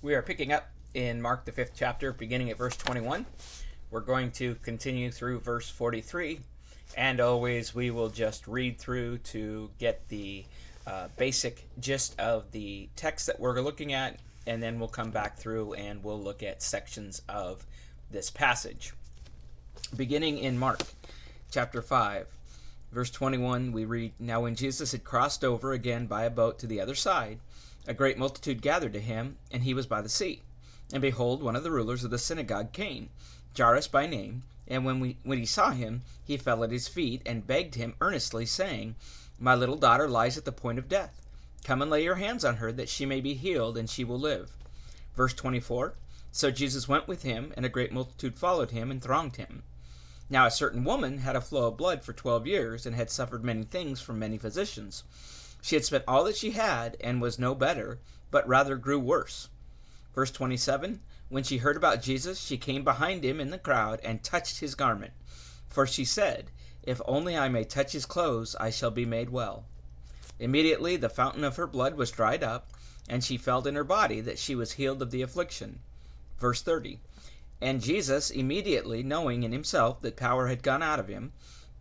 We are picking up in Mark, the 5th chapter, beginning at verse 21. We're going to continue through verse 43, and always we will just read through to get the basic gist of the text that we're looking at, and then we'll come back through and we'll look at sections of this passage. Beginning in Mark, chapter 5, verse 21, we read, "Now when Jesus had crossed over again by a boat to the other side, a great multitude gathered to him, and he was by the sea. And behold, one of the rulers of the synagogue came, Jairus by name, and when he saw him, he fell at his feet and begged him earnestly, saying, 'My little daughter lies at the point of death. Come and lay your hands on her, that she may be healed, and she will live.' Verse 24, "So Jesus went with him, and a great multitude followed him and thronged him. Now a certain woman had a flow of blood for 12 years, and had suffered many things from many physicians. She had spent all that she had, and was no better, but rather grew worse." Verse 27, "When she heard about Jesus, she came behind him in the crowd, and touched his garment. For she said, 'If only I may touch his clothes, I shall be made well.' Immediately the fountain of her blood was dried up, and she felt in her body that she was healed of the affliction." Verse 30, "And Jesus, immediately knowing in himself that power had gone out of him,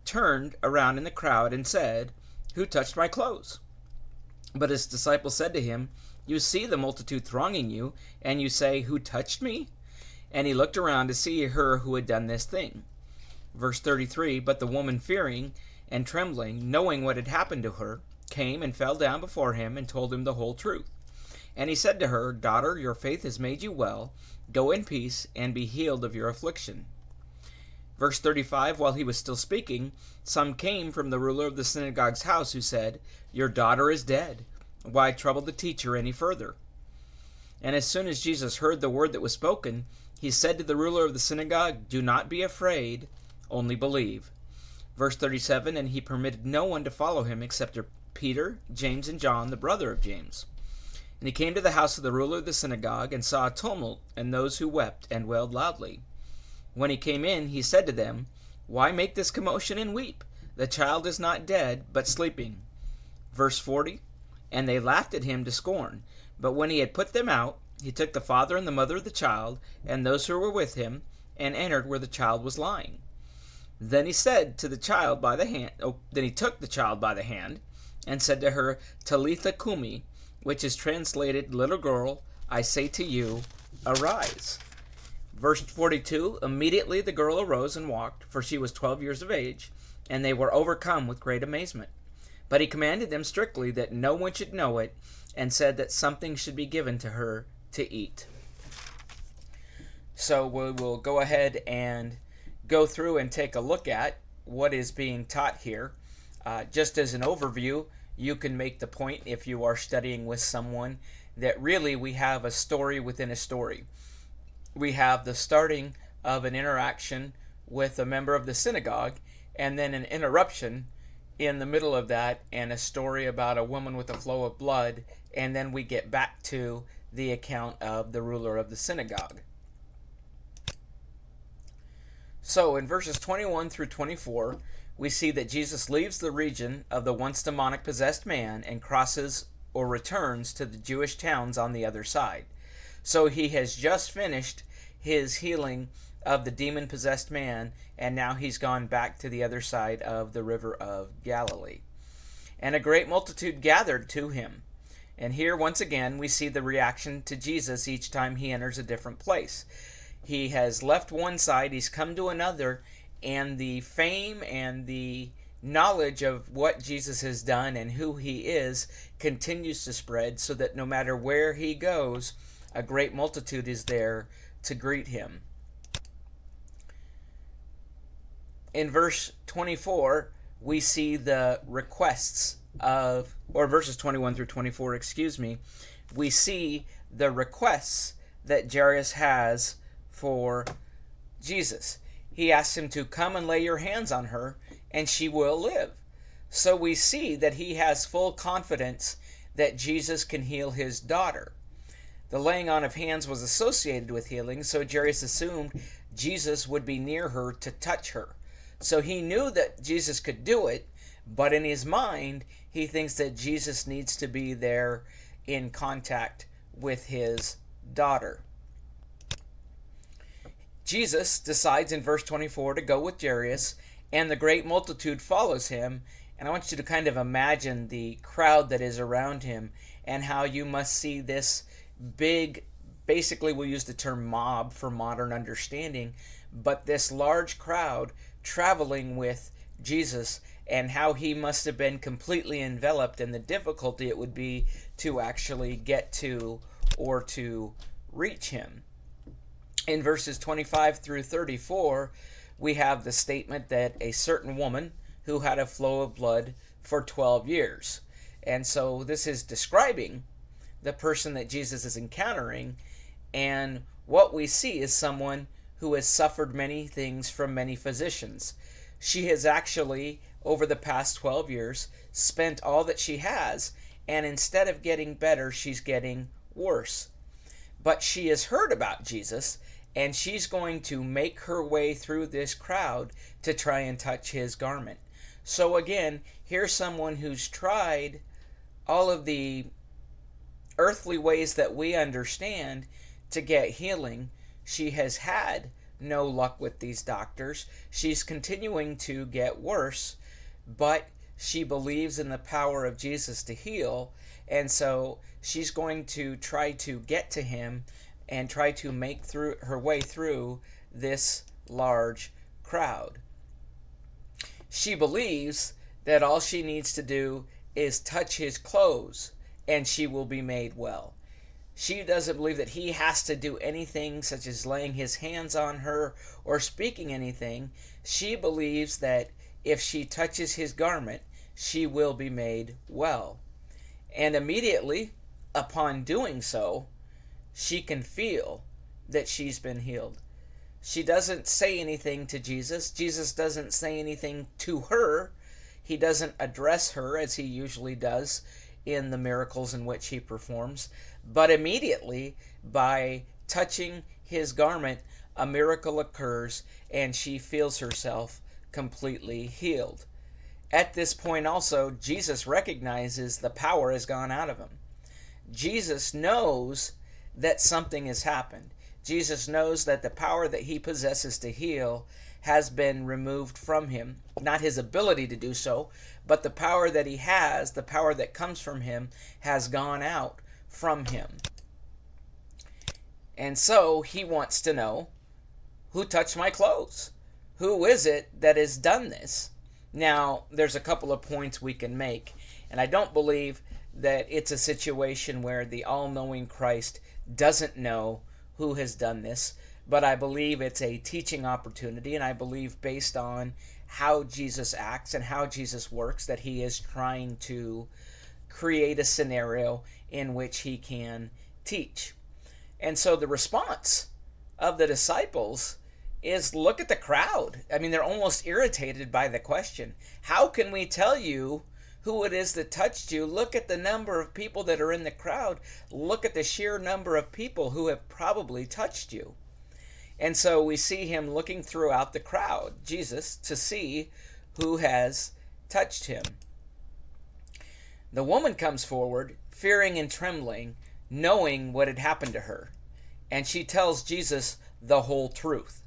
turned around in the crowd and said, 'Who touched my clothes?' But his disciples said to him, 'You see the multitude thronging you, and you say, Who touched me?' And he looked around to see her who had done this thing." Verse 33, "But the woman, fearing and trembling, knowing what had happened to her, came and fell down before him and told him the whole truth. And he said to her, 'Daughter, your faith has made you well. Go in peace and be healed of your affliction.'" Verse 35, "While he was still speaking, some came from the ruler of the synagogue's house, who said, 'Your daughter is dead. Why trouble the teacher any further?' And as soon as Jesus heard the word that was spoken, he said to the ruler of the synagogue, 'Do not be afraid, only believe.'" Verse 37, "And he permitted no one to follow him except Peter, James, and John, the brother of James. And he came to the house of the ruler of the synagogue, and saw a tumult, and those who wept and wailed loudly. When he came in, he said to them, 'Why make this commotion and weep? The child is not dead, but sleeping.' Verse 40, "And they laughed at him to scorn. But when he had put them out, he took the father and the mother of the child, and those who were with him, and entered where the child was lying. Then he said to the child by the hand, then he took the child by the hand, and said to her, 'Talitha cumi,' which is translated, 'Little girl, I say to you, arise.'" Verse 42, "Immediately the girl arose and walked, for she was 12 years of age, and they were overcome with great amazement. But he commanded them strictly that no one should know it, and said that something should be given to her to eat." So we will go ahead and go through and take a look at what is being taught here. Just as an overview, you can make the point, if you are studying with someone, that really we have a story within a story. We have the starting of an interaction with a member of the synagogue, and then an interruption in the middle of that, and a story about a woman with a flow of blood, and then we get back to the account of the ruler of the synagogue. So in verses 21 through 24, we see that Jesus leaves the region of the once demonic possessed man and crosses or returns to the Jewish towns on the other side. So he has just finished his healing of the demon-possessed man, and now he's gone back to the other side of the river of Galilee. "And a great multitude gathered to him." And here, once again, we see the reaction to Jesus each time he enters a different place. He has left one side, he's come to another, and the fame and the knowledge of what Jesus has done and who he is continues to spread, so that no matter where he goes, a great multitude is there to greet him. In verse 24, we see the requests of, or verses 21 through 24, we see the requests that Jairus has for Jesus. He asks him to come and lay your hands on her, and she will live. So we see that he has full confidence that Jesus can heal his daughter. The laying on of hands was associated with healing, so Jairus assumed Jesus would be near her to touch her. So he knew that Jesus could do it, but in his mind, he thinks that Jesus needs to be there in contact with his daughter. Jesus decides in verse 24 to go with Jairus, and the great multitude follows him. And I want you to kind of imagine the crowd that is around him and how you must see this big, basically we'll use the term mob for modern understanding, but this large crowd traveling with Jesus, and how he must have been completely enveloped, and the difficulty it would be to actually get to or to reach him. In verses 25 through 34, we have the statement that a certain woman who had a flow of blood for 12 years. And so this is describing the person that Jesus is encountering, and what we see is someone who has suffered many things from many physicians. She has actually, over the past 12 years, spent all that she has, and instead of getting better, she's getting worse. But she has heard about Jesus, and she's going to make her way through this crowd to try and touch his garment. So again, here's someone who's tried all of the earthly ways that we understand to get healing. She has had no luck with these doctors. She's continuing to get worse, but she believes in the power of Jesus to heal, and so she's going to try to get to him and try to make through her way through this large crowd. She believes that all she needs to do is touch his clothes and she will be made well. She doesn't believe that he has to do anything such as laying his hands on her or speaking anything. She believes that if she touches his garment, she will be made well. And immediately upon doing so, she can feel that she's been healed. She doesn't say anything to Jesus. Jesus doesn't say anything to her. He doesn't address her as he usually does in the miracles in which he performs. But immediately, by touching his garment, a miracle occurs and she feels herself completely healed. At this point also, Jesus recognizes the power has gone out of him. Jesus knows that something has happened. Jesus knows that the power that he possesses to heal has been removed from him. Not his ability to do so, but the power that he has, the power that comes from him, has gone out from him. And so he wants to know, who touched my clothes? Who is it that has done this? Now, there's a couple of points we can make, and I don't believe that it's a situation where the all-knowing Christ doesn't know who has done this, but I believe it's a teaching opportunity, and I believe based on how Jesus acts and how Jesus works that he is trying to create a scenario in which he can teach. And so the response of the disciples is, look at the crowd. I mean, they're almost irritated by the question. How can we tell you who it is that touched you? Look at the number of people that are in the crowd. Look at the sheer number of people who have probably touched you. And so we see him looking throughout the crowd, Jesus, to see who has touched him. The woman comes forward, fearing and trembling, knowing what had happened to her. And she tells Jesus the whole truth.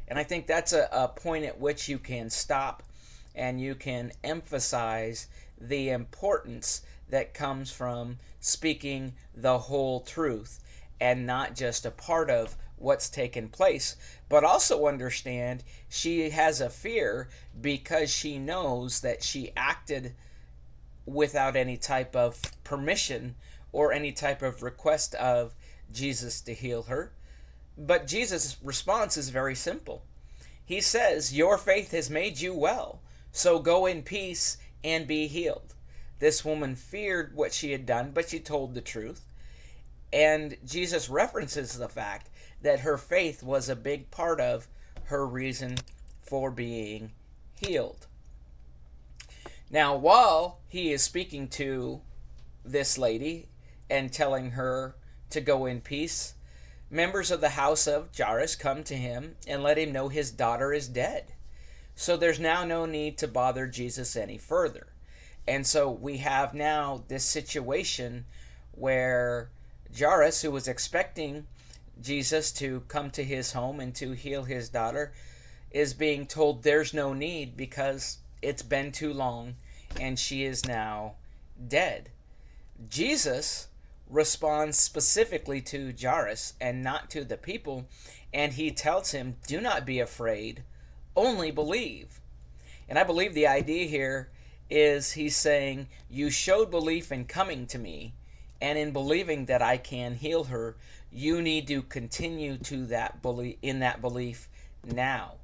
And I think that's a point at which you can stop and you can emphasize the importance that comes from speaking the whole truth and not just a part of what's taken place, but also understand she has a fear because she knows that she acted without any type of permission or any type of request of Jesus to heal her. But Jesus' response is very simple. He says, your faith has made you well, so go in peace and be healed. This woman feared what she had done, but she told the truth. And Jesus references the fact that her faith was a big part of her reason for being healed. Now, while he is speaking to this lady and telling her to go in peace, members of the house of Jairus come to him and let him know his daughter is dead. So there's now no need to bother Jesus any further. And so we have now this situation where Jairus, who was expecting Jesus to come to his home and to heal his daughter, is being told there's no need because it's been too long and she is now dead. Jesus responds specifically to Jairus and not to the people, and he tells him, do not be afraid, only believe. And I believe the idea here is he's saying, you showed belief in coming to me, and in believing that I can heal her, you need to continue to that belief now.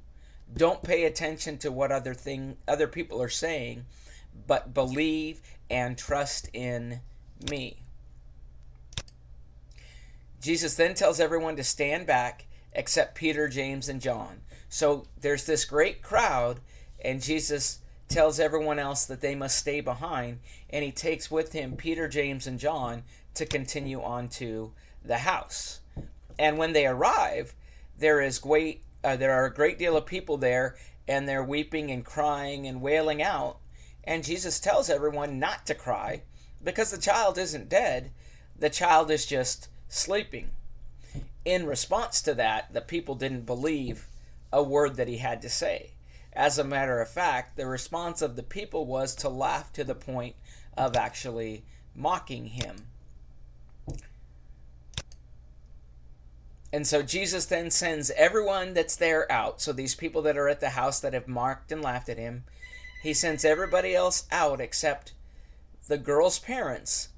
Don't pay attention to what other people are saying, but believe and trust in me. Jesus then tells everyone to stand back except Peter, James, and John. So there's this great crowd, and Jesus tells everyone else that they must stay behind, and he takes with him Peter, James, and John to continue on to the house. And when they arrive, there are a great deal of people there, and they're weeping and crying and wailing out. And Jesus tells everyone not to cry because the child isn't dead. The child is just sleeping. In response to that, the people didn't believe a word that he had to say. As a matter of fact, the response of the people was to laugh to the point of actually mocking him. And so Jesus then sends everyone that's there out. So these people that are at the house that have mocked and laughed at him, he sends everybody else out except the girl's parents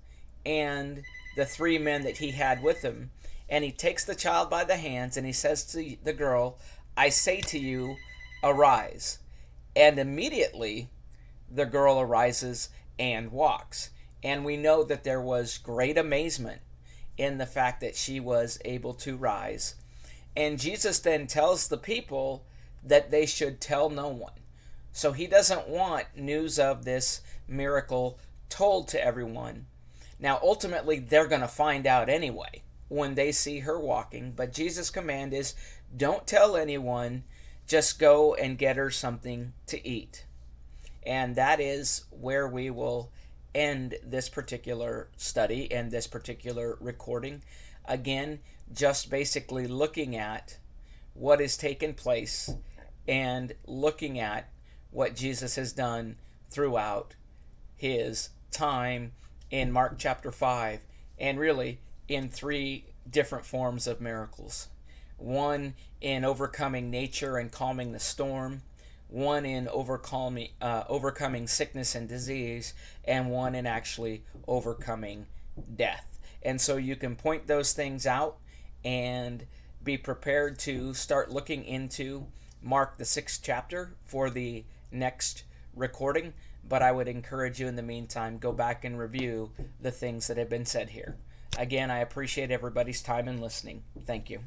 and the 3 men that he had with him. And he takes the child by the hands and he says to the girl, I say to you, arise. And immediately the girl arises and walks. And we know that there was great amazement in the fact that she was able to rise. And Jesus then tells the people that they should tell no one. So he doesn't want news of this miracle told to everyone. Now, ultimately, they're going to find out anyway when they see her walking. But Jesus' command is, don't tell anyone, just go and get her something to eat. And that is where we will end this particular study and this particular recording. Again, just basically looking at what has taken place and looking at what Jesus has done throughout his time in Mark chapter 5, and really in 3 different forms of miracles. One in overcoming nature and calming the storm, one in overcoming sickness and disease, and one in actually overcoming death. And so you can point those things out and be prepared to start looking into Mark the 6th chapter for the next recording. But I would encourage you in the meantime, go back and review the things that have been said here. Again, I appreciate everybody's time and listening. Thank you.